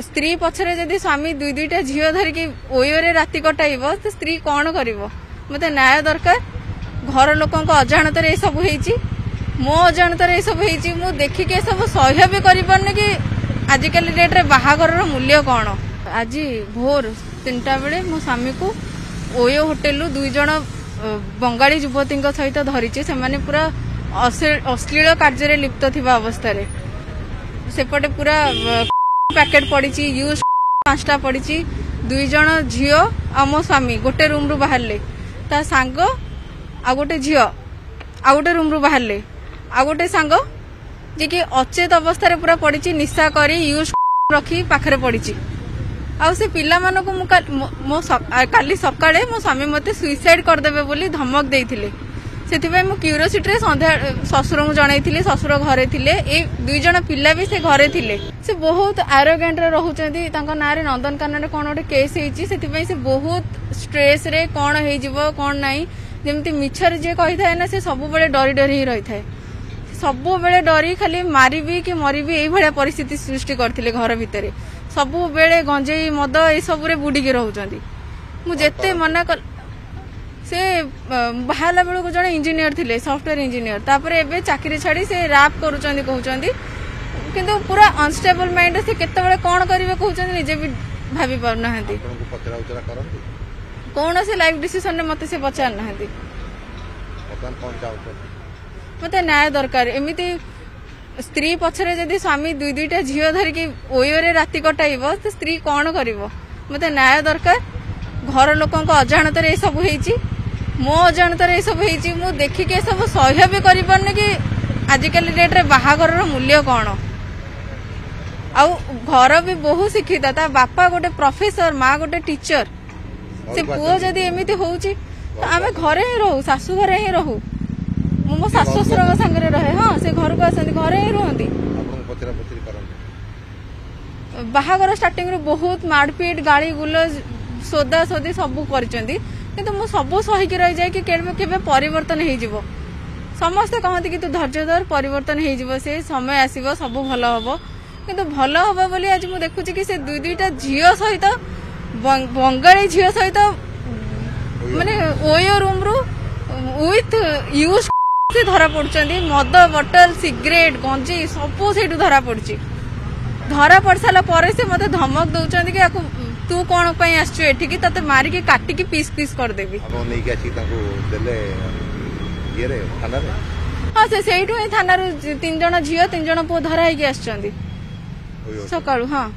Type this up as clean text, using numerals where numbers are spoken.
स्त्री पछरे जदि स्वामी दुई दुईटा झील धरिकी ओयोरे राति कटाइब तो स्त्री कौन कर मत न्याय दरकार। घर लोक अजाणत सब मो अजाणत सब मु देखिके सब सह्य भी कर कि आजिकल डेट्रे बाहागर मूल्य कौन। आज भोर 3टा बेले मो स्वामी को ओयो होटेल दुई जन बंगाली युवती सहित धरीचे से पूरा अश्लील कार्य लिप्त थिबा अवस्था सेपटे पूरा पैकेट पड़ी यूज 5टा पड़ी दुई जन झील आ मो स्वामी गोटे रूम रु बाहरले ता सांग आ गोटे झील आ गोटे रूम रु बाहरले आ गोटे सांग जे कि अचेत अवस्था पूरा पड़ी निशा करी यूज रखी पाखरे पड़ी आउ से पिला मानकु मो काली सकाळे मो स्वामी मते सुइसाइड करदेबे बोली धमक देइथिले सेथिबे मु क्यूरियोसिटी संध्या ससुर को जणाइथिले ससुर घरे थिले ए दुई जन पिला भी से घरे थिले से बहुत एरोगेंट रे रहउचंदी तांका नारे नंदनकानन रे कोन ओटे केस हेची सेथिबे से बहुत स्ट्रेस रे कोन हेइ जिवो कोन नाही जेमति मिछर जे कहि थाए ना से सब बेले डरी डरी ही रहि थाए सब बेले डरी खाली मारिबी कि मरिबी एई भलिया परिस्थिति सृष्टि करथिले घर भितरे सब बेले गंजेई मद ए सब रे बुडीकी रहउचंदी मु जेते मना कर से बाहला बेलू जड़े इंजीनियर थिले सॉफ्टवेयर इंजीनियर तापर एबे चाकरी छाड़ी से रैप करूचंदी कहउचंदी किंतु पूरा अनस्टेबल माइंड से केते बेले कोन करिवे कहउचंदी निजे भी भाबी पार नाहंती आपनको पचरा उचरा करंती कोन से लाइफ डिसीजन ने मते से पचार नाहंती अपन कोन चाहतो मते न्याय दरकार एमिति स्त्री पछरे जदि स्वामी दुई दुईटा झील धरिकी ओयोरे राति कटाइब तो स्त्री कौन कर मते न्याय दरकार। घर लोक अजाणत सब मो अजाणत सब मु देखिके सब सह्य भी कर कि आजिकल डेट्रे बाहागर मूल्य कौन। आउ घर भी बहुत शिक्षित ता बापा गोटे प्रोफेसर माँ गोटे टीचर से पुओ जदि एमिति होउची तो आमे घरे ही रहू सासू घरे ही रहू मो सासु ससुर संगे रहे हाँ से घर को आसती घरे ही रुहती बाहागर स्टार्टिंग रू बहुत मारपीट गाड़ी गुलज सोदा सोदी सब कर सब सहीकि रही जाए कि केबे परिवर्तन हो समस्ते कहते कि तू धैर्य धर परिवर्तन हो से समय आसब सब भल हम किंतु भल हम बोली आज मुझे देखुची कि से दुई दुईटा झील सहित बंगाली झील सहित माने ओयो रूम रु विथ यूज से धरा पड़ुचंदी मद बोतल सिगरेट गंजी सब से धरा पड़ी धरा पड़ सारा पर से मते धमक दउचंदी कि तू कौन पे आसठी ते मारिकी काटिकी पीस पीस करदेवी हाँ से थाना 3 जन झील 3 जन पुओ धरा होगी आसचंदी सकाळु हाँ।